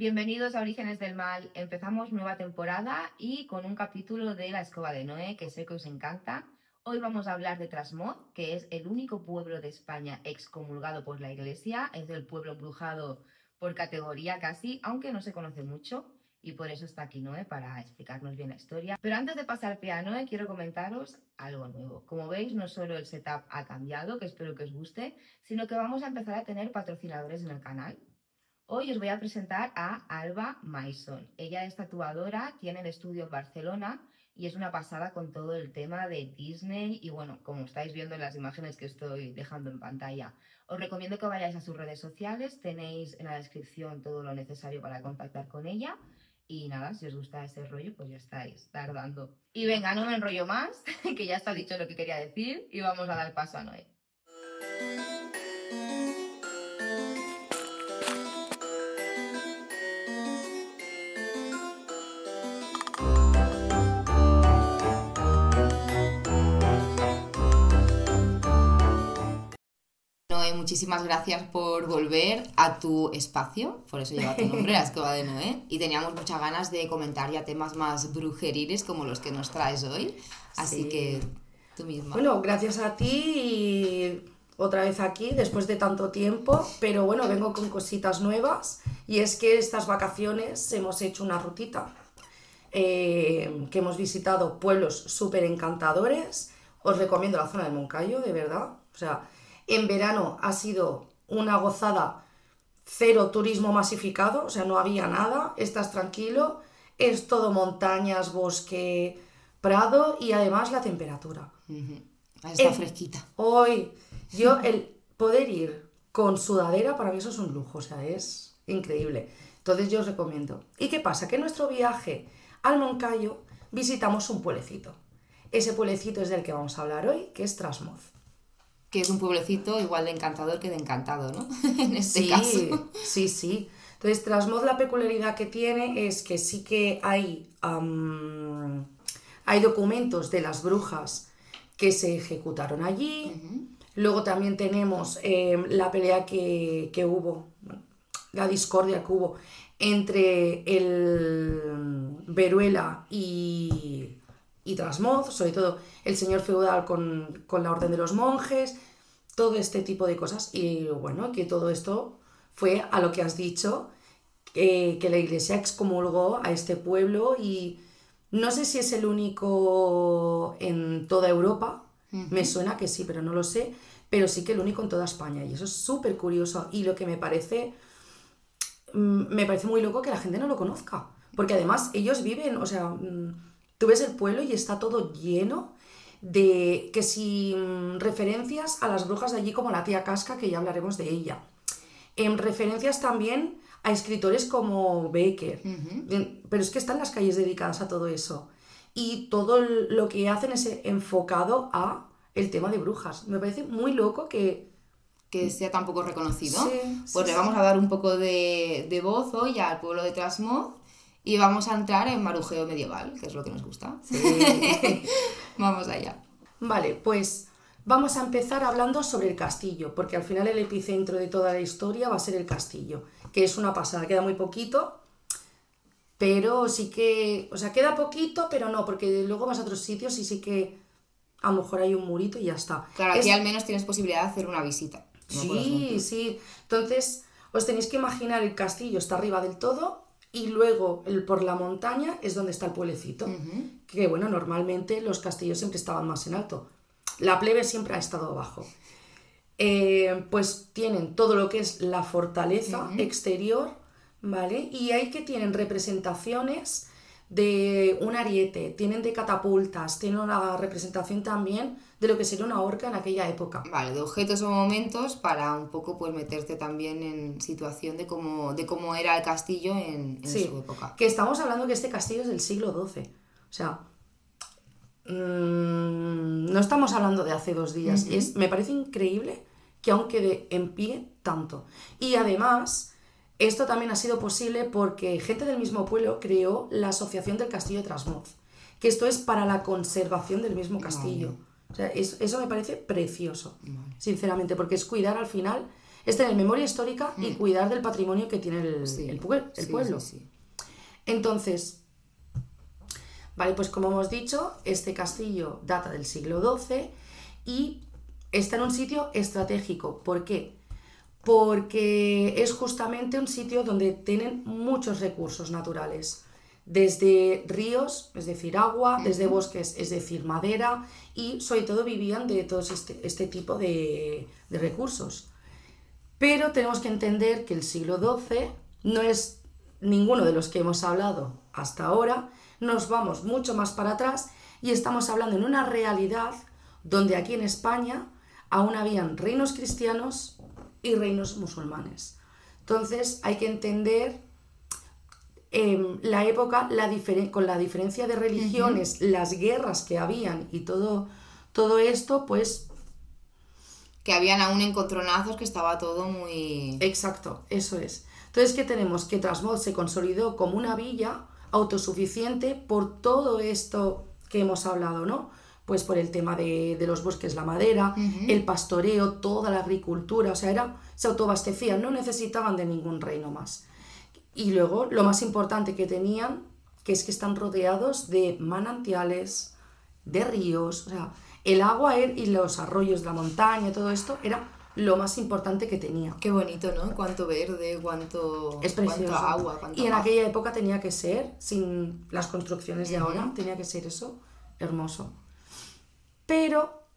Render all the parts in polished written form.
Bienvenidos a Orígenes del Mal. Empezamos nueva temporada y con un capítulo de La Escoba de Noé, que sé que os encanta. Hoy vamos a hablar de Trasmoz, que es el único pueblo de España excomulgado por la Iglesia. Es el pueblo embrujado por categoría casi, aunque no se conoce mucho. Y por eso está aquí Noé, para explicarnos bien la historia. Pero antes de pasar pie a Noé, quiero comentaros algo nuevo. Como veis, no solo el setup ha cambiado, que espero que os guste, sino que vamos a empezar a tener patrocinadores en el canal. Hoy os voy a presentar a Alba Maison. Ella es tatuadora, tiene el estudio en Barcelona y es una pasada con todo el tema de Disney y bueno, como estáis viendo en las imágenes que estoy dejando en pantalla. Os recomiendo que vayáis a sus redes sociales, tenéis en la descripción todo lo necesario para contactar con ella y nada, si os gusta ese rollo pues ya estáis tardando. Y venga, no me enrollo más, que ya está dicho lo que quería decir y vamos a dar paso a Noé. Noé, muchísimas gracias por volver a tu espacio, por eso lleva tu nombre, La Escoba de Noé, y teníamos muchas ganas de comentar ya temas más brujeriles como los que nos traes hoy, así Sí. que tú misma. Bueno, gracias a ti y otra vez aquí después de tanto tiempo, pero bueno, vengo con cositas nuevas y es que estas vacaciones hemos hecho una rutita, que hemos visitado pueblos súper encantadores. Os recomiendo la zona del Moncayo, de verdad. O sea, en verano ha sido una gozada, cero turismo masificado, o sea, no había nada, estás tranquilo, es todo montañas, bosque, prado y además la temperatura. Está fresquita. Hoy, yo, el poder ir con sudadera, para mí eso es un lujo, o sea, es increíble. Entonces yo os recomiendo. ¿Y qué pasa? Que en nuestro viaje al Moncayo visitamos un pueblecito. Ese pueblecito es del que vamos a hablar hoy, que es Trasmoz. Que es un pueblecito igual de encantador que de encantado, ¿no? En este Sí, caso. sí. Entonces, Trasmoz, la peculiaridad que tiene es que sí que hay documentos de las brujas que se ejecutaron allí. Luego también tenemos la pelea que hubo, la discordia que hubo entre el Veruela y Trasmoz, sobre todo el señor feudal con la orden de los monjes, todo este tipo de cosas. Y bueno, que todo esto fue a lo que has dicho, que la iglesia excomulgó a este pueblo y no sé si es el único en toda Europa, me suena que sí, pero no lo sé, pero sí que el único en toda España y eso es súper curioso y lo que me parece muy loco que la gente no lo conozca, porque además ellos viven, o sea, tú ves el pueblo y está todo lleno de que si referencias a las brujas de allí como la tía Casca, que ya hablaremos de ella, en referencias también a escritores como Becker, pero es que están las calles dedicadas a todo eso y todo lo que hacen es enfocado a el tema de brujas. Me parece muy loco que sea tan poco reconocido. Sí, Pues le vamos a dar un poco de voz hoy al pueblo de Trasmoz y vamos a entrar en marujeo medieval, que es lo que nos gusta. Sí. Vamos allá. Vale, pues vamos a empezar hablando sobre el castillo, porque al final el epicentro de toda la historia va a ser el castillo, que es una pasada, queda muy poquito, pero sí que, o sea, queda poquito, pero no, porque luego vas a otros sitios y sí que a lo mejor hay un murito y ya está. Claro, aquí al menos tienes posibilidad de hacer una visita. Sí. Entonces, os tenéis que imaginar el castillo está arriba del todo y luego por la montaña es donde está el pueblecito. Que bueno, normalmente los castillos siempre estaban más en alto. La plebe siempre ha estado abajo. Pues tienen todo lo que es la fortaleza exterior, ¿vale? Y hay que tienen representaciones de un ariete, tienen de catapultas, tienen una representación también de lo que sería una horca en aquella época. Vale, de objetos o momentos para un poco pues meterte también en situación de cómo era el castillo en Sí, su época. que estamos hablando que este castillo es del siglo XII. O sea, no estamos hablando de hace 2 días. Me parece increíble que aún quede en pie tanto. Y además, esto también ha sido posible porque gente del mismo pueblo creó la Asociación del Castillo de Trasmoz, que esto es para la conservación del mismo castillo. O sea, eso me parece precioso, sinceramente, porque es cuidar al final es tener memoria histórica y cuidar del patrimonio que tiene el pueblo. Sí. Entonces, vale, pues como hemos dicho, este castillo data del siglo XII y está en un sitio estratégico. ¿Por qué? Porque es justamente un sitio donde tienen muchos recursos naturales. Desde ríos, es decir, agua, desde bosques, es decir, madera, y sobre todo vivían de todo este tipo de recursos. Pero tenemos que entender que el siglo XII no es ninguno de los que hemos hablado hasta ahora, nos vamos mucho más para atrás y estamos hablando en una realidad donde aquí en España aún habían reinos cristianos y reinos musulmanes. Entonces hay que entender la época con la diferencia de religiones, las guerras que habían y todo esto, pues... Que habían aún encontronazos, que estaba todo muy... Exacto, eso es. Entonces, ¿qué tenemos? Que Trasmoz se consolidó como una villa autosuficiente por todo esto que hemos hablado, ¿no? Pues por el tema de los bosques, la madera, el pastoreo, toda la agricultura, o sea, se autoabastecían, no necesitaban de ningún reino más. Y luego, lo más importante que tenían, que es que están rodeados de manantiales, de ríos, o sea, el agua y los arroyos de la montaña, todo esto era lo más importante que tenía. Qué bonito, ¿no? Cuánto verde, cuánto agua. Y en aquella época tenía que ser, sin las construcciones de ahora, tenía que ser eso, hermoso. Pero,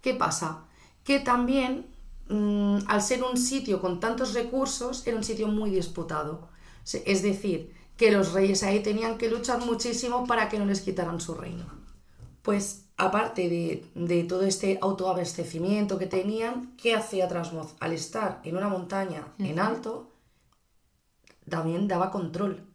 ¿qué pasa? Que también, al ser un sitio con tantos recursos, era un sitio muy disputado. Es decir, que los reyes ahí tenían que luchar muchísimo para que no les quitaran su reino. Pues, aparte de todo este autoabastecimiento que tenían, ¿qué hacía Trasmoz? Al estar en una montaña en alto, también daba control.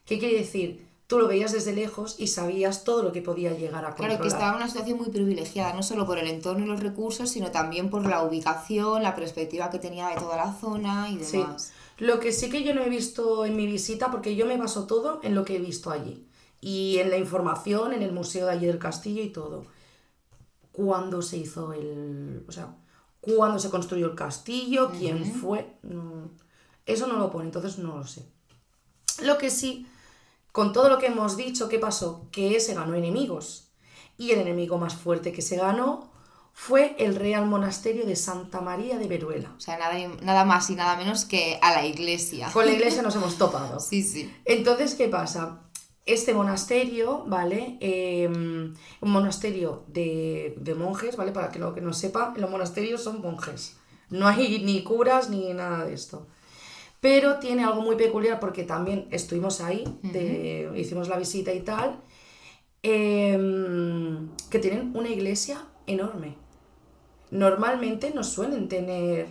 ¿Qué quiere decir? Tú lo veías desde lejos y sabías todo lo que podía llegar a controlar. Claro, que estaba en una situación muy privilegiada, no solo por el entorno y los recursos, sino también por la ubicación, la perspectiva que tenía de toda la zona y demás. Sí. Lo que sí que yo no he visto en mi visita, porque yo me baso todo en lo que he visto allí. Y en la información, en el museo de allí del castillo y todo. ¿Cuándo se hizo cuándo se construyó el castillo? ¿Quién fue? No, eso no lo pone, entonces no lo sé. Lo que sí... Con todo lo que hemos dicho, ¿qué pasó? Que se ganó enemigos. Y el enemigo más fuerte que se ganó fue el Real Monasterio de Santa María de Veruela. O sea, nada más y nada menos que a la iglesia. Con la iglesia nos hemos topado. Sí. Entonces, ¿qué pasa? Este monasterio, ¿vale? Un monasterio de monjes, ¿vale? Para que lo que no sepa, los monasterios son monjes. No hay ni curas ni nada de esto. Pero tiene algo muy peculiar porque también estuvimos ahí, hicimos la visita y tal, que tienen una iglesia enorme. Normalmente no suelen tener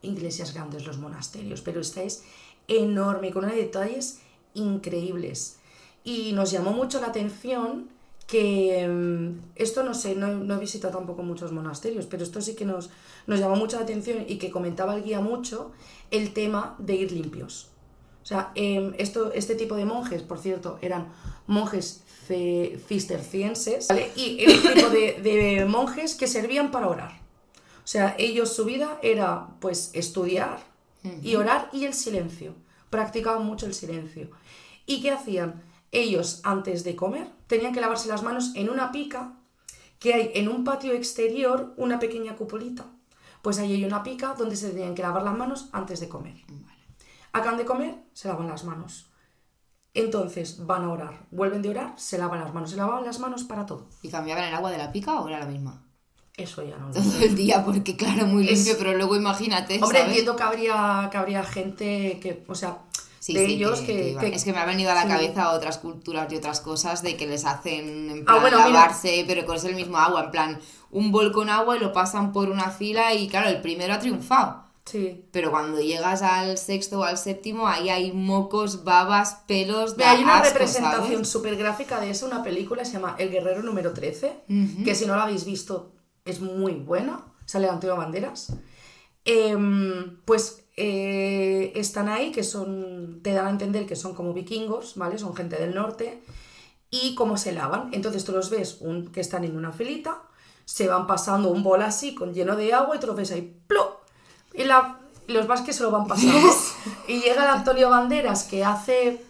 iglesias grandes los monasterios, pero esta es enorme, con unos detalles increíbles. Y nos llamó mucho la atención que esto no sé, no he visitado tampoco muchos monasterios, pero esto sí que nos llamó mucho la atención y que comentaba el guía mucho el tema de ir limpios. O sea, este tipo de monjes, por cierto, eran monjes cistercienses, ¿vale? Y el tipo de monjes que servían para orar. O sea, ellos su vida era pues estudiar y orar y el silencio. Practicaban mucho el silencio. ¿Y qué hacían? Ellos, antes de comer, tenían que lavarse las manos en una pica que hay en un patio exterior, una pequeña cupolita. Pues ahí hay una pica donde se tenían que lavar las manos antes de comer. Acaban de comer, se lavan las manos. Entonces van a orar, vuelven de orar, se lavan las manos. Se lavaban las manos para todo. ¿Y cambiaban el agua de la pica o era la misma? Eso ya no lo sé. Todo el día, porque claro, muy limpio, pero luego imagínate, Hombre, ¿sabes? entiendo que habría gente que, o sea... Sí, ellos que es que me ha venido a la cabeza otras culturas y otras cosas de que les hacen en plan lavarse, pero con el mismo agua, en plan un bol con agua y lo pasan por una fila y claro, el primero ha triunfado. Sí. Pero cuando llegas al sexto o al séptimo, ahí hay mocos, babas, pelos, hay una representación súper gráfica de eso, una película, se llama El Guerrero número 13, que si no la habéis visto es muy buena, sale Antonio Banderas. Están ahí, que te dan a entender que son como vikingos, ¿vale? Son gente del norte, y cómo se lavan. Entonces tú los ves que están en una filita, se van pasando un bol así, lleno de agua, y tú los ves ahí, ¡plop! Y los vasques se lo van pasando. Y llega el Antonio Banderas, que hace...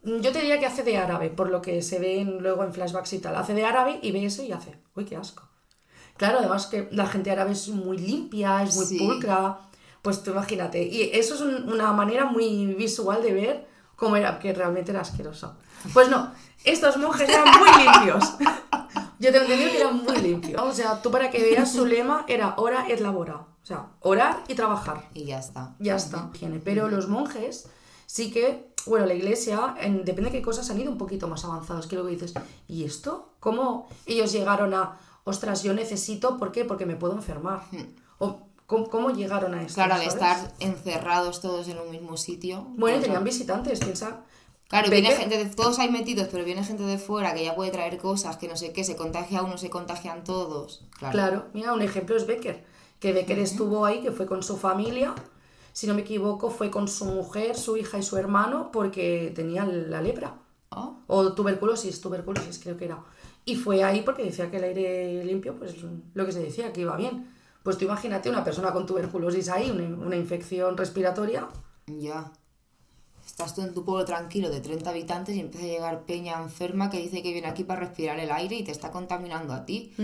Yo te diría que hace de árabe, por lo que se ve luego en flashbacks y tal. Hace de árabe y ve eso y hace, uy, qué asco. Claro, además que la gente árabe es muy limpia, es muy pulcra. Pues tú imagínate. Y eso es una manera muy visual de ver cómo era, que realmente era asqueroso. Pues no, estos monjes eran muy limpios. Yo te entendí que eran muy limpios. O sea, tú para que veas, su lema era ora et labora. O sea, orar y trabajar. Y ya está. Ya está. Pero los monjes sí que, bueno, la iglesia, depende de qué cosas, han ido un poquito más avanzados. Que luego dices, ¿y esto? ¿Cómo ellos llegaron a, ostras, yo necesito, ¿por qué? Porque me puedo enfermar. O, ¿cómo llegaron a esto? Claro, al ¿sabes? estar encerrados todos en un mismo sitio. Bueno, tenían visitantes, piensa. Claro, viene gente todos ahí metidos, pero viene gente de fuera que ya puede traer cosas, que no sé qué, se contagia uno, se contagian todos. Claro, mira, un ejemplo es Becker, que Becker estuvo ahí, que fue con su familia, si no me equivoco, fue con su mujer, su hija y su hermano, porque tenía la lepra. O tuberculosis creo que era. Y fue ahí porque decía que el aire limpio, pues lo que se decía, que iba bien. Pues tú imagínate una persona con tuberculosis ahí, una infección respiratoria. Ya. Estás tú en tu pueblo tranquilo de 30 habitantes y empieza a llegar peña enferma que dice que viene aquí para respirar el aire y te está contaminando a ti.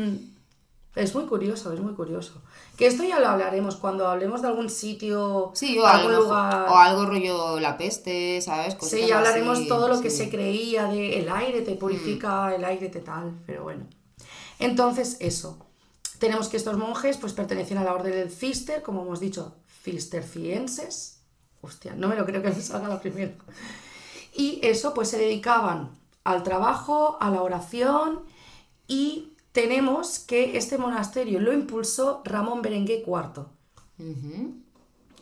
Es muy curioso, es muy curioso. Que esto ya lo hablaremos cuando hablemos de algún sitio, sí, o algún lugar. O algo rollo la peste, ¿sabes? Cositas sí, ya hablaremos así, todo lo que se creía de el aire te purifica, el aire te tal, pero bueno. Entonces, eso. Tenemos que estos monjes pues pertenecían a la orden del Cister, como hemos dicho, cistercienses. Hostia, no me lo creo que me salga la primera. Y eso, pues se dedicaban al trabajo, a la oración, y tenemos que este monasterio lo impulsó Ramón Berenguer IV.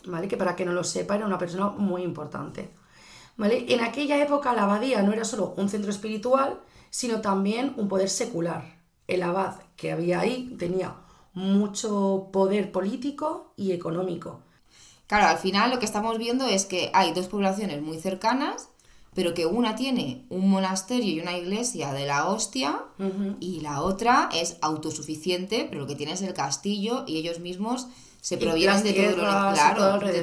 ¿Vale? Que para que no lo sepa, era una persona muy importante. ¿Vale? En aquella época la abadía no era solo un centro espiritual, sino también un poder secular. El abad que había ahí tenía mucho poder político y económico. Claro, al final lo que estamos viendo es que hay dos poblaciones muy cercanas, pero que una tiene un monasterio y una iglesia de la hostia, y la otra es autosuficiente, pero lo que tiene es el castillo y ellos mismos se provienen de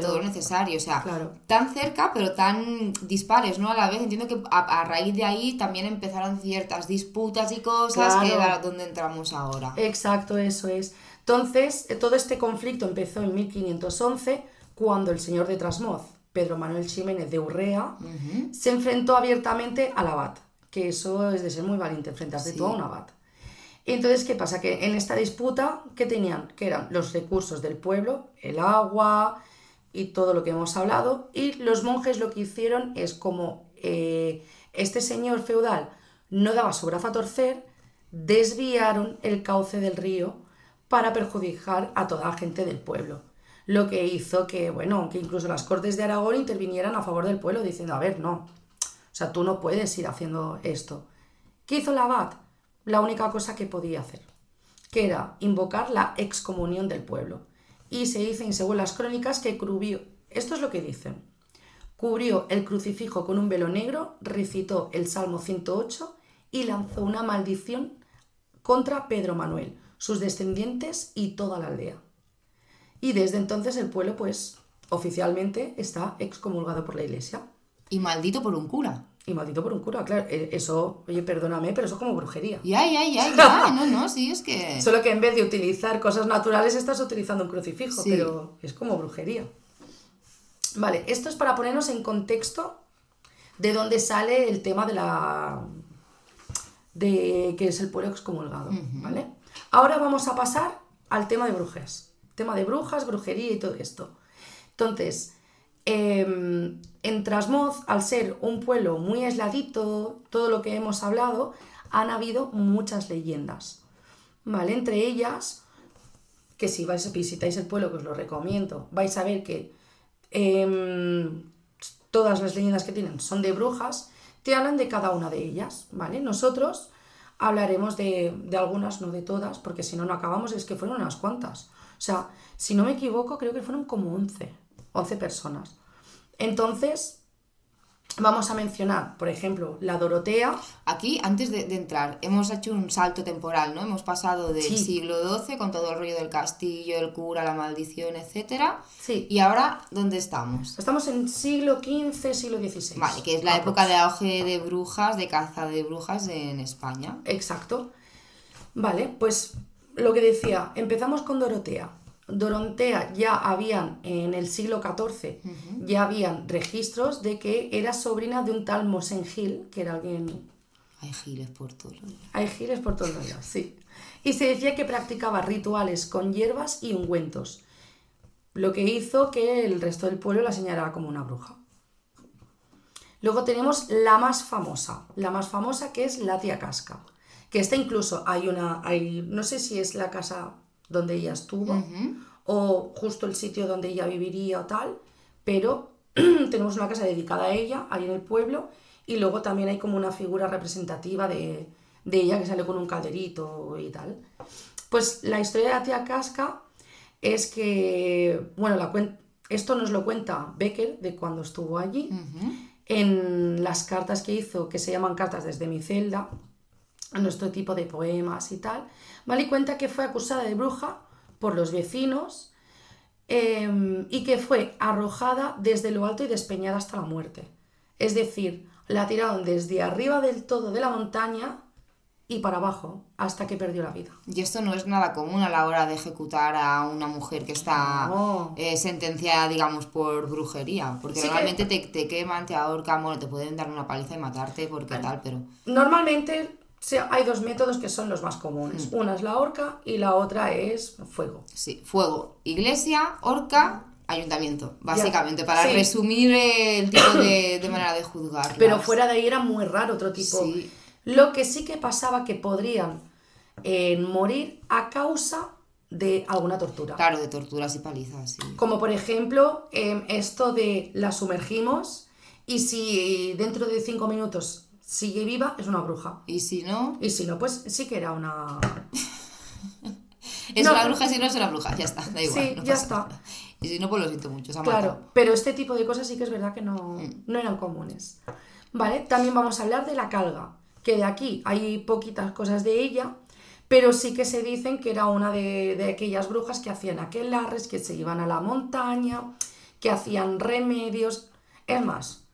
todo lo necesario. O sea, tan cerca, pero tan dispares, ¿no? A la vez, entiendo que a raíz de ahí también empezaron ciertas disputas y cosas que es donde entramos ahora. Exacto, eso es. Entonces, todo este conflicto empezó en 1511, cuando el señor de Trasmoz, Pedro Manuel Ximénez de Urrea, se enfrentó abiertamente al abad, que eso es de ser muy valiente, enfrentarte tú a un abad. Entonces, ¿qué pasa? Que en esta disputa, ¿qué tenían? Que eran los recursos del pueblo, el agua y todo lo que hemos hablado, y los monjes lo que hicieron es como este señor feudal no daba su brazo a torcer, desviaron el cauce del río para perjudicar a toda la gente del pueblo. Lo que hizo que, bueno, que incluso las Cortes de Aragón intervinieran a favor del pueblo diciendo, a ver, no, o sea, tú no puedes ir haciendo esto. ¿Qué hizo el abad? La única cosa que podía hacer, que era invocar la excomunión del pueblo. Y se dice, según las crónicas, que cubrió, esto es lo que dicen, cubrió el crucifijo con un velo negro, recitó el Salmo 108 y lanzó una maldición contra Pedro Manuel, sus descendientes y toda la aldea. Y desde entonces el pueblo, pues, oficialmente está excomulgado por la iglesia. Y maldito por un cura. Y maldito por un cura, claro. Eso, oye, perdóname, pero eso es como brujería. Ya. No, sí, es que... Solo que en vez de utilizar cosas naturales estás utilizando un crucifijo, pero es como brujería. Vale, esto es para ponernos en contexto de dónde sale el tema de que es el pueblo excomulgado, ¿vale? Ahora vamos a pasar al tema de brujas. Tema de brujas, brujería y todo esto. Entonces, en Trasmoz, al ser un pueblo muy aisladito, todo lo que hemos hablado, han habido muchas leyendas, ¿vale? Entre ellas, que si visitáis el pueblo, que os lo recomiendo, vais a ver que todas las leyendas que tienen son de brujas, te hablan de cada una de ellas, ¿vale? Nosotros hablaremos de algunas, no de todas, porque si no, no acabamos, es que fueron unas cuantas. O sea, si no me equivoco, creo que fueron como 11 personas. Entonces, vamos a mencionar, por ejemplo, la Dorotea. Aquí, antes de entrar, hemos hecho un salto temporal, ¿no? Hemos pasado del siglo XII con todo el rollo del castillo, el cura, la maldición, etcétera. Sí. Y ahora, ¿dónde estamos? Estamos en siglo XV, siglo XVI. Vale, que es la época de auge de brujas, de caza de brujas en España. Exacto. Vale, pues lo que decía, empezamos con Dorotea. Dorotea ya habían, en el siglo XIV, ya habían registros de que era sobrina de un tal Mosén Gil, que era alguien... Hay giles por todos lados. Hay giles por todos lados, sí. Y se decía que practicaba rituales con hierbas y ungüentos, lo que hizo que el resto del pueblo la señalara como una bruja. Luego tenemos la más famosa que es la tía Casca, que esta incluso no sé si es la casa donde ella estuvo o justo el sitio donde ella viviría o tal, pero tenemos una casa dedicada a ella ahí en el pueblo y luego también hay como una figura representativa de ella que sale con un calderito y tal. Pues la historia de la tía Casca es que, bueno, esto nos lo cuenta Becker de cuando estuvo allí, en las cartas que hizo, que se llaman cartas desde mi celda, nuestro tipo de poemas y tal, ¿vale? Y cuenta que fue acusada de bruja por los vecinos y que fue arrojada desde lo alto y despeñada hasta la muerte. Es decir, la tiraron desde arriba del todo de la montaña y para abajo hasta que perdió la vida. Y esto no es nada común a la hora de ejecutar a una mujer que está sentenciada, digamos, por brujería. Porque sí, normalmente te queman, te ahorcan, bueno, te pueden dar una paliza y matarte porque tal, pero... Normalmente hay dos métodos que son los más comunes. Una es la horca y la otra es fuego. Sí, fuego, iglesia, horca, ayuntamiento, básicamente, para resumir el tipo de manera de juzgar. Pero fuera de ahí era muy raro otro tipo. Sí. Lo que sí que pasaba que podrían morir a causa de alguna tortura. Claro, de torturas y palizas, sí. Como por ejemplo, esto de la sumergimos y si dentro de 5 minutos sigue viva, es una bruja. ¿Y si no? Y si no, pues sí que era una... Es una bruja, si no es una bruja, ya está, da igual. Sí, no ya está. Nada. Y si no, pues lo siento mucho, se ha Claro, matado. pero este tipo de cosas sí que es verdad que no eran comunes. Vale, también vamos a hablar de la calga, que de aquí hay poquitas cosas de ella, pero sí que se dicen que era una de aquellas brujas que hacían aquelarres, que se iban a la montaña, que hacían remedios. Es más,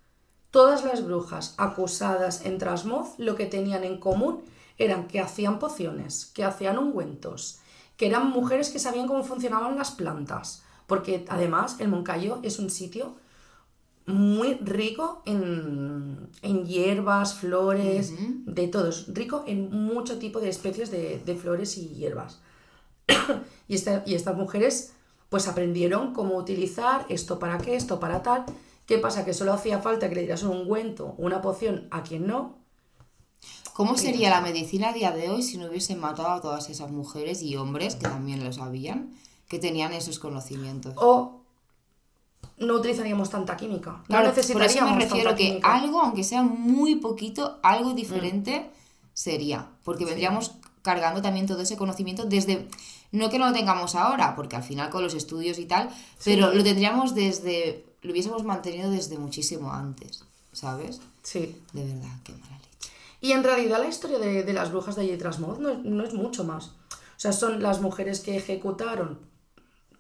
todas las brujas acusadas en Trasmoz lo que tenían en común eran que hacían pociones, que hacían ungüentos, que eran mujeres que sabían cómo funcionaban las plantas, porque además el Moncayo es un sitio muy rico en hierbas, flores, de todo. Es rico en mucho tipo de especies de flores y hierbas. y estas mujeres pues aprendieron cómo utilizar esto para qué, esto para tal. ¿Qué pasa? Que solo hacía falta que le dieras un ungüento, una poción a quien no. ¿Cómo sería la medicina a día de hoy si no hubiesen matado a todas esas mujeres y hombres que también lo sabían, que tenían esos conocimientos? O no utilizaríamos tanta química. Claro, no necesitaríamos por eso me refiero que química. Algo, aunque sea muy poquito, algo diferente sería. Porque vendríamos cargando también todo ese conocimiento desde... No que no lo tengamos ahora, porque al final con los estudios y tal, pero lo tendríamos desde... Lo hubiésemos mantenido desde muchísimo antes, ¿sabes? Sí. De verdad, qué mala leche. Y en realidad la historia de las brujas de allí Trasmoz no es mucho más. O sea, son las mujeres que ejecutaron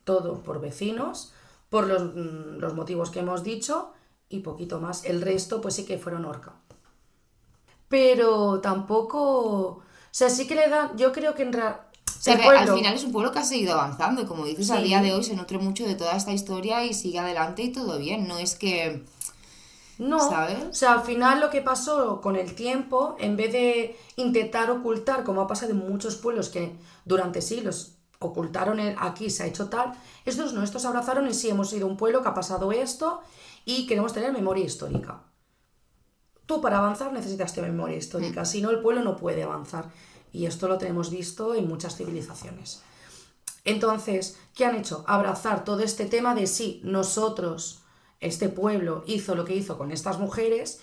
todo por vecinos, por los motivos que hemos dicho y poquito más. El resto pues sí que fueron horca. Pero tampoco... O sea, sí que le dan... Yo creo que en realidad... O sea, que al final es un pueblo que ha seguido avanzando y como dices, a día de hoy se nutre mucho de toda esta historia y sigue adelante y todo bien. No es que... No, ¿sabes? O sea, al final lo que pasó con el tiempo, en vez de intentar ocultar, como ha pasado en muchos pueblos que durante siglos ocultaron aquí se ha hecho tal, estos abrazaron y sí, hemos sido un pueblo que ha pasado esto y queremos tener memoria histórica. Tú para avanzar necesitas tener memoria histórica, si no el pueblo no puede avanzar. Y esto lo tenemos visto en muchas civilizaciones. Entonces, ¿qué han hecho? Abrazar todo este tema de sí, nosotros, este pueblo hizo lo que hizo con estas mujeres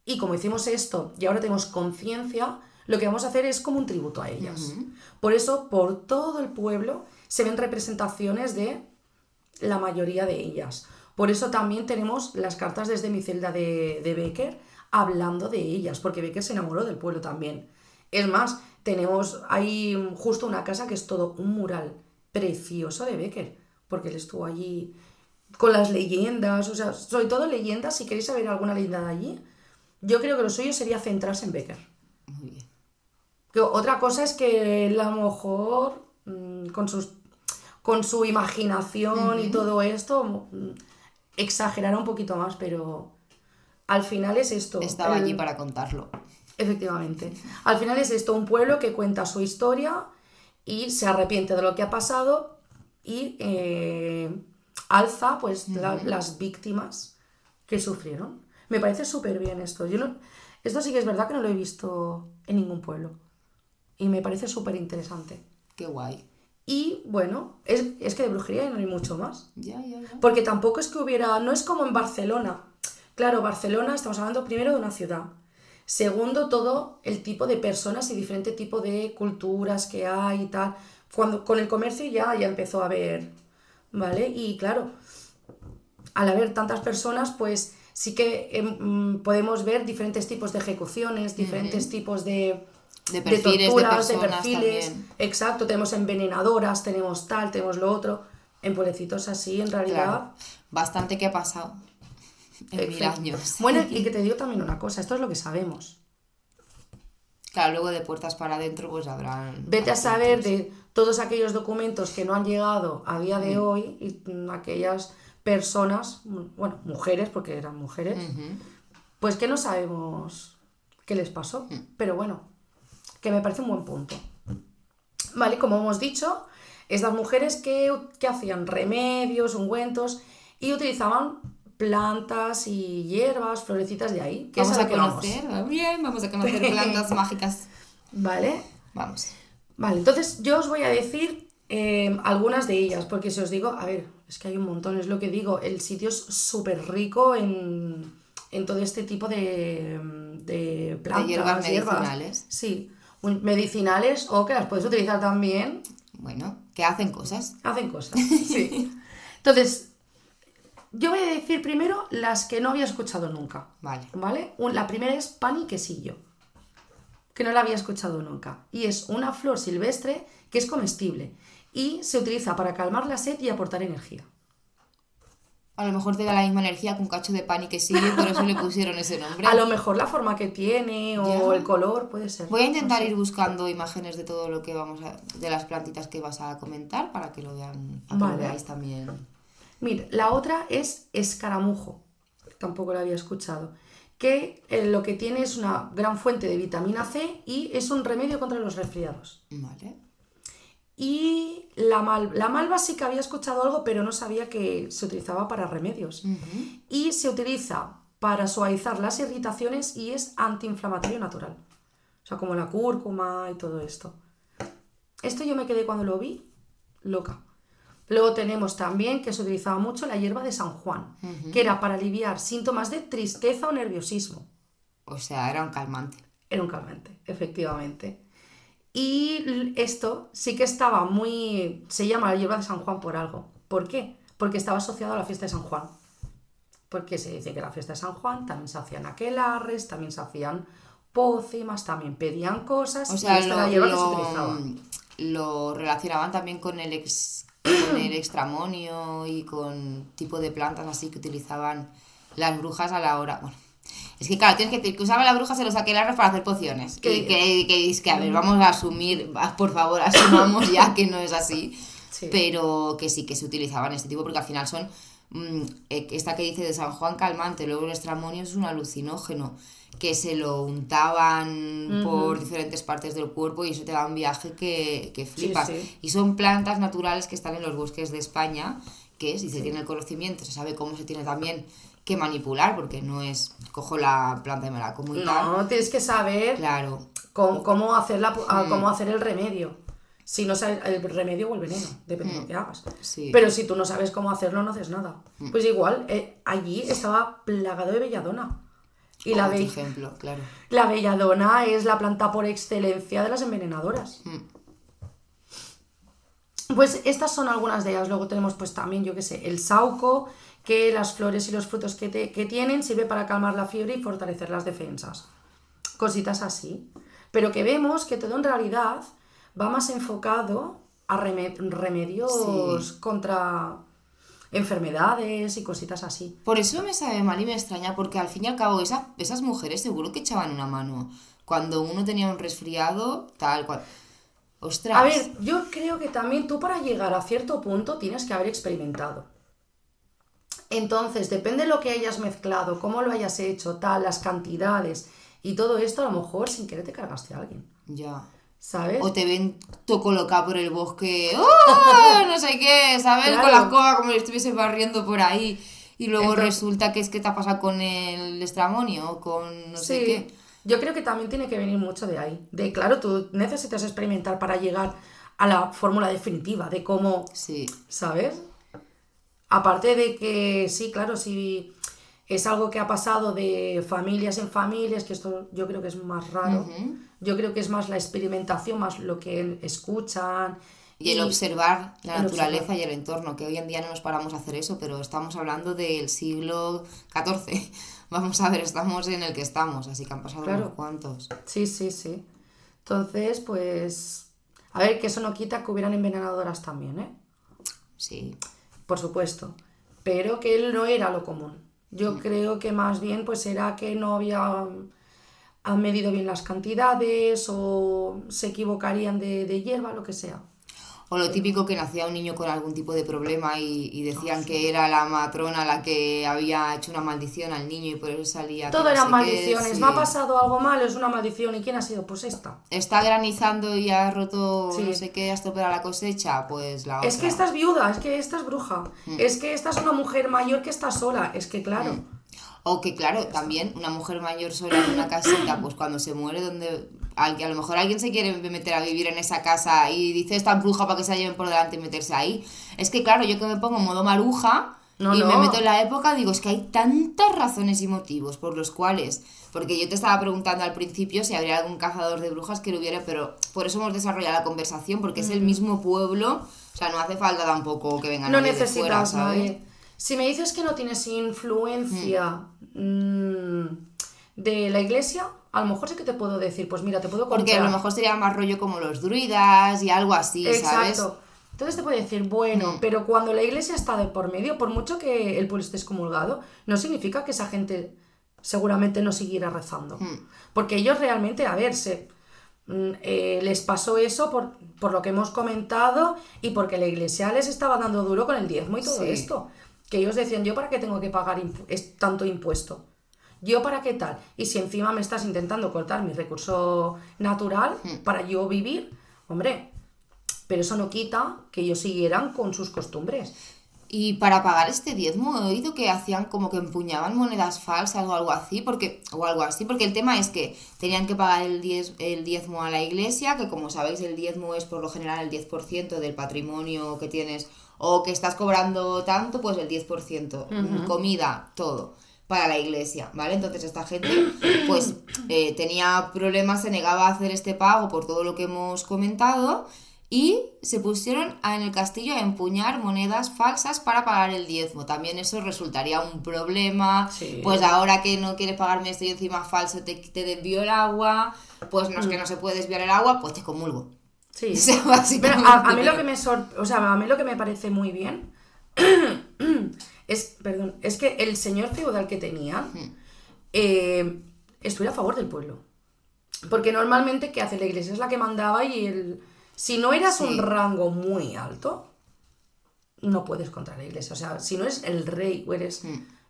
y como hicimos esto y ahora tenemos conciencia, lo que vamos a hacer es como un tributo a ellas. Por eso, por todo el pueblo se ven representaciones de la mayoría de ellas. Por eso también tenemos las cartas desde mi celda de Becker hablando de ellas, porque Becker se enamoró del pueblo también. Es más, tenemos ahí justo una casa que es todo un mural precioso de Becker, porque él estuvo allí con las leyendas, o sea, sobre todo leyendas. Si queréis saber alguna leyenda de allí, yo creo que lo suyo sería centrarse en Becker. Muy bien. Que otra cosa es que él a lo mejor con su imaginación y todo esto exagerará un poquito más, pero al final es esto. Estaba allí para contarlo. Efectivamente. Al final es esto, un pueblo que cuenta su historia y se arrepiente de lo que ha pasado y alza pues las víctimas que sufrieron. Me parece súper bien esto. Esto sí que es verdad que no lo he visto en ningún pueblo. Y me parece súper interesante. Qué guay. Y bueno, es que de brujería no hay mucho más. Ya. Porque tampoco es que hubiera... No es como en Barcelona. Claro, Barcelona, estamos hablando primero de una ciudad. Segundo, todo el tipo de personas y diferente tipo de culturas que hay y tal. Con el comercio ya empezó a haber, ¿vale? Y claro, al haber tantas personas, pues sí que podemos ver diferentes tipos de ejecuciones, diferentes tipos de perfiles, torturas, de de perfiles. también. Exacto, tenemos envenenadoras, tenemos tal, tenemos lo otro. En pueblecitos así, en realidad... Claro. Bastante que ha pasado en 1000 años. Bueno, y que te digo también una cosa, esto es lo que sabemos. Claro, luego de puertas para adentro pues habrán... Vete a saber de todos aquellos documentos que no han llegado a día de hoy y aquellas personas, bueno, mujeres, porque eran mujeres, pues que no sabemos qué les pasó. Pero bueno, que me parece un buen punto. Vale, como hemos dicho, estas mujeres que hacían remedios, ungüentos y utilizaban plantas y hierbas, florecitas de ahí. Que Vamos es a conocer, bien, vamos a conocer plantas mágicas. Vale. Vamos. Vale, entonces yo os voy a decir algunas de ellas, porque si os digo, a ver, es que hay un montón, es lo que digo, el sitio es súper rico en todo este tipo de plantas, de hierbas medicinales. Sí, medicinales o que las puedes utilizar también. Bueno, que hacen cosas. Hacen cosas, sí. Entonces, yo voy a decir primero las que no había escuchado nunca. Vale. La primera es pan y quesillo, que no la había escuchado nunca. Y es una flor silvestre que es comestible y se utiliza para calmar la sed y aportar energía. A lo mejor te da la misma energía que un cacho de pan y quesillo y por eso le pusieron ese nombre. A lo mejor la forma que tiene o el color puede ser. Voy a intentar ir buscando imágenes de todo lo que de las plantitas que vas a comentar para que lo vean, para que lo veáis también. Mira, la otra es escaramujo, tampoco la había escuchado, que lo que tiene es una gran fuente de vitamina C y es un remedio contra los resfriados. Vale. Y la malva sí que había escuchado algo, pero no sabía que se utilizaba para remedios. Y se utiliza para suavizar las irritaciones y es antiinflamatorio natural. O sea, como la cúrcuma y todo esto. Esto yo me quedé cuando lo vi, loca. Luego tenemos también que se utilizaba mucho la hierba de San Juan, que era para aliviar síntomas de tristeza o nerviosismo. O sea, era un calmante. Era un calmante, efectivamente. Y esto sí que estaba muy... Se llama la hierba de San Juan por algo. ¿Por qué? Porque estaba asociado a la fiesta de San Juan. Porque se dice que en la fiesta de San Juan también se hacían aquelarres, también se hacían pócimas, también pedían cosas. O sea, y esta era la hierba que se utilizaba. Lo relacionaban también con el extramonio y con tipo de plantas así que utilizaban las brujas a la hora... Bueno, es que claro, tienes que decir que usaban las brujas en los aquelarres para hacer pociones. Que a ver, vamos a asumir, por favor, asumamos ya que no es así. Sí. Pero que sí que se utilizaban este tipo, porque al final son... esta que dice de San Juan calmante, luego el extramonio es un alucinógeno, que se lo untaban por diferentes partes del cuerpo y eso te da un viaje que flipas. Sí. Y son plantas naturales que están en los bosques de España, que si se tiene el conocimiento, se sabe cómo se tiene también que manipular, porque no es cojo la planta y me la como y tal. No, tienes que saber cómo hacer el remedio. Si no sabes el remedio o el veneno, depende de lo que hagas. Sí. Pero si tú no sabes cómo hacerlo, no haces nada. Pues igual, allí estaba plagado de belladona. Y ejemplo, claro. La belladona es la planta por excelencia de las envenenadoras. Pues estas son algunas de ellas. Luego tenemos pues también, yo qué sé, el sauco, que las flores y los frutos que tienen sirve para calmar la fiebre y fortalecer las defensas. Cositas así. Pero que vemos que todo en realidad va más enfocado a remedios contra enfermedades y cositas así. Por eso me sabe mal y me extraña, porque al fin y al cabo esas mujeres seguro que echaban una mano. Cuando uno tenía un resfriado, tal cual. Ostras. A ver, yo creo que también tú para llegar a cierto punto tienes que haber experimentado. Entonces, depende de lo que hayas mezclado, cómo lo hayas hecho, tal, las cantidades y todo esto, a lo mejor sin querer te cargaste a alguien. Ya. ¿Sabes? O te ven todo colocado por el bosque, ¡oh! No sé qué, ¿sabes? Claro. Con la escoba como si estuviese barriendo por ahí. Y luego Entonces, resulta que es que te ha pasado con el estramonio o con no sé sí, qué. yo creo que también tiene que venir mucho de ahí. De claro, tú necesitas experimentar para llegar a la fórmula definitiva de cómo, Sí. ¿sabes? Aparte de que sí, claro, sí es algo que ha pasado de familias en familias, que esto yo creo que es más raro. Yo creo que es más la experimentación, más lo que escuchan. Y el observar la el naturaleza observar. y el entorno, que hoy en día no nos paramos a hacer eso, pero estamos hablando del siglo XIV. Vamos a ver, estamos en el que estamos, así que han pasado Claro. unos cuantos. Sí, sí, sí. Entonces, pues, a ver, que eso no quita que hubieran envenenadoras también, ¿eh? Sí. Por supuesto. Pero que él no era lo común. Yo creo que más bien pues era que no han medido bien las cantidades o se equivocarían de hierba, lo que sea. O lo típico que nacía un niño con algún tipo de problema y decían que era la matrona la que había hecho una maldición al niño y por eso salía... que Todo no eran sé qué, maldiciones. sí. Me ha pasado algo malo, es una maldición. ¿Y quién ha sido? Pues esta. Está granizando y ha roto Sí. no sé qué, ha estropeado la cosecha, pues la otra. Es que esta es viuda, es que esta es bruja. Es que esta es una mujer mayor que está sola. Es que claro. O que claro, también una mujer mayor sola en una casita, pues cuando se muere, donde a lo mejor alguien se quiere meter a vivir en esa casa y dice esta bruja para que se la lleven por delante y meterse ahí. Es que claro, yo que me pongo en modo maruja No, y no. me meto en la época, digo, es que hay tantas razones y motivos por los cuales, porque yo te estaba preguntando al principio si habría algún cazador de brujas que lo hubiera, pero por eso hemos desarrollado la conversación, porque es el mismo pueblo, o sea, no hace falta tampoco que vengan No nadie de fuera, necesitas ¿sabes? nadie. Si me dices que no tienes influencia de la iglesia, a lo mejor sí que te puedo decir, pues mira, te puedo contar. Porque a lo mejor sería más rollo como los druidas y algo así, ¿sabes? Exacto. Entonces te puedo decir, bueno, pero cuando la iglesia está de por medio, por mucho que el pueblo esté excomulgado, no significa que esa gente seguramente no siguiera rezando. Porque ellos realmente, a ver, les pasó eso por lo que hemos comentado y porque la iglesia les estaba dando duro con el diezmo y todo Sí. esto. Que ellos decían, ¿yo para qué tengo que pagar tanto impuesto? ¿Yo para qué tal? Y si encima me estás intentando cortar mi recurso natural para yo vivir, hombre, pero eso no quita que ellos siguieran con sus costumbres. Y para pagar este diezmo he oído que hacían como que empuñaban monedas falsas o algo así, porque el tema es que tenían que pagar el diezmo a la iglesia, que como sabéis el diezmo es por lo general el 10% del patrimonio que tienes o que estás cobrando tanto, pues el 10%, comida, todo, para la iglesia, ¿vale? Entonces esta gente pues tenía problemas, se negaba a hacer este pago por todo lo que hemos comentado y se pusieron en el castillo a empuñar monedas falsas para pagar el diezmo. También eso resultaría un problema, Sí. pues ahora que no quieres pagarme esto y encima falso te desvío el agua, pues no es que no se puede desviar el agua, pues te comulgo. Sí. O sea, Pero básicamente, a mí lo que a mí lo que me parece muy bien es que el señor feudal que tenían estuviera a favor del pueblo. Porque normalmente, ¿qué hace la iglesia? Es la que mandaba y si no eras Sí. un rango muy alto, no puedes contra la iglesia. O sea, si no eres el rey o eres...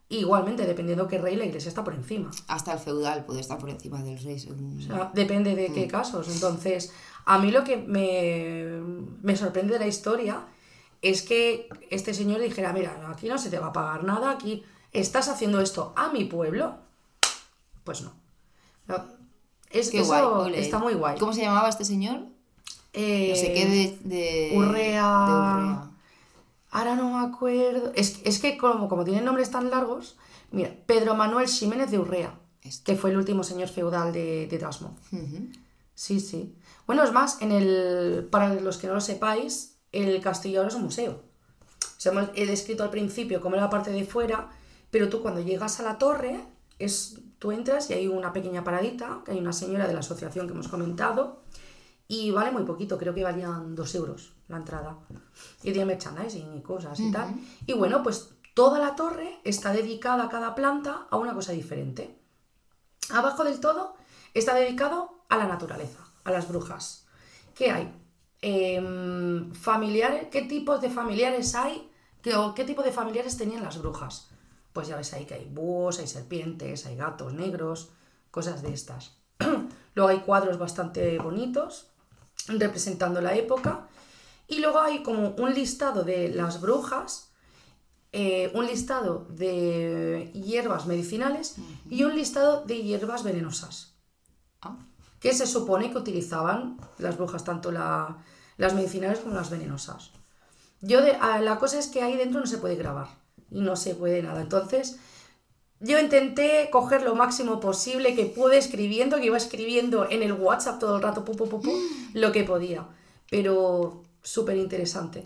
Igualmente, dependiendo qué rey, la iglesia está por encima. hasta el feudal puede estar por encima del rey, según... O sea, depende de qué casos. Entonces, a mí lo que me sorprende de la historia es que este señor dijera, mira, aquí no se te va a pagar nada, aquí estás haciendo esto a mi pueblo. Pues no. Qué Eso guay, ole. está muy guay. ¿Cómo se llamaba este señor? No sé qué de Urrea. de Urrea. Ahora no me acuerdo. Es que como tienen nombres tan largos, mira, Pedro Manuel Ximénez de Urrea, que fue el último señor feudal de Trasmoz. Ujú. Sí, sí. Bueno, es más, para los que no lo sepáis, el castillo ahora es un museo. O sea, he descrito al principio cómo era la parte de fuera, pero tú cuando llegas a la torre, tú entras y hay una pequeña paradita, que hay una señora de la asociación que hemos comentado, y vale muy poquito, creo que valían 2 euros la entrada. Y tiene merchandising y cosas y tal. Y bueno, pues toda la torre está dedicada a cada planta a una cosa diferente. Abajo del todo está dedicado a la naturaleza, a las brujas. ¿Qué hay? Familiares, ¿qué tipos de familiares hay? ¿Qué tipo de familiares tenían las brujas? Pues ya ves ahí que hay búhos, hay serpientes, hay gatos negros, cosas de estas. Luego hay cuadros bastante bonitos representando la época. Y luego hay como un listado de las brujas, un listado de hierbas medicinales y un listado de hierbas venenosas. Que se supone que utilizaban las brujas, tanto las medicinales como las venenosas. La cosa es que ahí dentro no se puede grabar y no se puede nada. Entonces, yo intenté coger lo máximo posible que pude escribiendo, que iba escribiendo en el WhatsApp todo el rato, lo que podía. Pero súper interesante.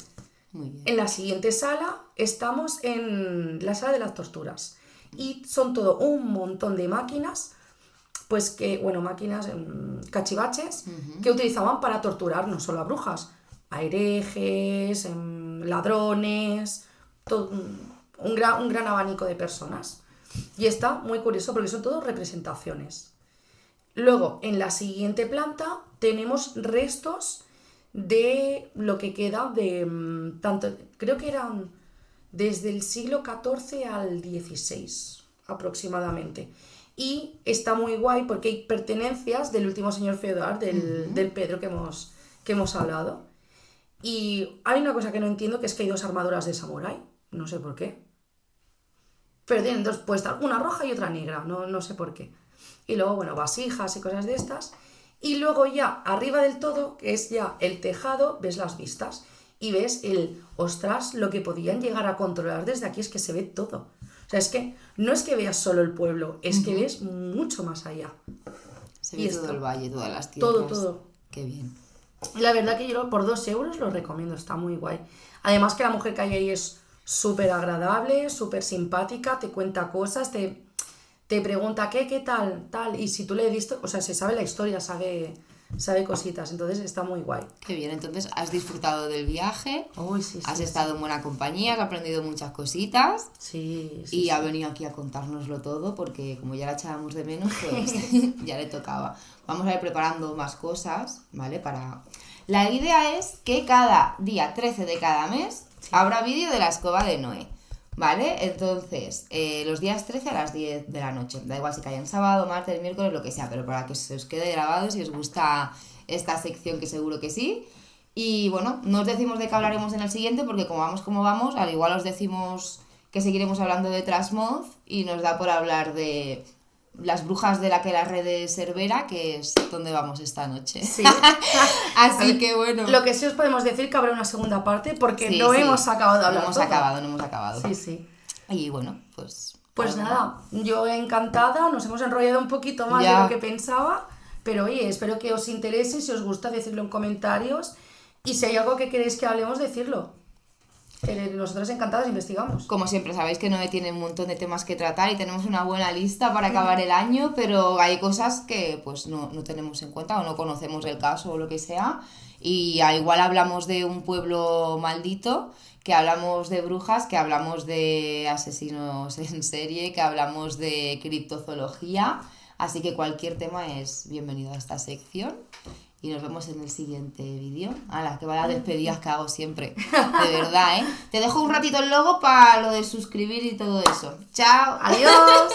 Muy bien. En la siguiente sala estamos en la sala de las torturas. Y son todo un montón de máquinas, máquinas, cachivaches, que utilizaban para torturar no solo a brujas, a herejes, ladrones, todo, un gran abanico de personas. Y está muy curioso porque son todo representaciones. Luego, en la siguiente planta tenemos restos de lo que queda de tanto, creo que eran desde el siglo XIV al XVI aproximadamente. Y está muy guay porque hay pertenencias del último señor feudal, del Pedro que hemos hablado. Y hay una cosa que no entiendo, que es que hay 2 armaduras de samurái, no sé por qué. Pero tienen 2 puestas, una roja y otra negra, no sé por qué. Y luego, vasijas y cosas de estas. Y luego ya, arriba del todo, que es ya el tejado, ves las vistas. Y ves lo que podían llegar a controlar desde aquí, es que se ve todo. O sea, es que no es que veas solo el pueblo, es que ves mucho más allá. Se ve todo el valle, todas las tierras. Todo. Qué bien. La verdad que yo por 2 euros lo recomiendo, está muy guay. Además que la mujer que hay ahí es súper agradable, súper simpática, te cuenta cosas, te pregunta qué tal, y si tú le diste, o sea, se sabe la historia, sabe cositas, entonces está muy guay. Qué bien, entonces has disfrutado del viaje, Sí, has estado en buena compañía, has aprendido muchas cositas y ha sí. venido aquí a contárnoslo todo porque como ya la echábamos de menos, pues ya le tocaba. Vamos a ir preparando más cosas, ¿vale? La idea es que cada día 13 de cada mes habrá vídeo de la escoba de Noé. ¿Vale? Entonces, los días 13 a las 10 de la noche. Da igual si caen sábado, martes, miércoles, lo que sea, pero para que se os quede grabado si os gusta esta sección, que seguro que sí. Y bueno, no os decimos de qué hablaremos en el siguiente, porque como vamos, al igual os decimos que seguiremos hablando de Trasmoz y nos da por hablar de las brujas de la red de Cervera, que es donde vamos esta noche. Sí. Así que bueno. Lo que sí os podemos decir que habrá una segunda parte porque Sí, no sí. hemos acabado de hablar. No hemos acabado. Sí. Y bueno, pues nada, yo encantada, nos hemos enrollado un poquito más de lo que pensaba, pero oye, espero que os interese, si os gusta, decirlo en comentarios, y si hay algo que queréis que hablemos, decirlo. Nosotros encantadas investigamos. Como siempre, sabéis que Noé tiene un montón de temas que tratar y tenemos una buena lista para acabar el año, pero hay cosas que pues no tenemos en cuenta o no conocemos el caso o lo que sea. Y al igual hablamos de un pueblo maldito, que hablamos de brujas, que hablamos de asesinos en serie, que hablamos de criptozoología. Así que cualquier tema es bienvenido a esta sección. Y nos vemos en el siguiente vídeo. ¡Hala! Que vaya despedidas que hago siempre. De verdad, ¿eh? Te dejo un ratito el logo para lo de suscribir y todo eso. ¡Chao! ¡Adiós!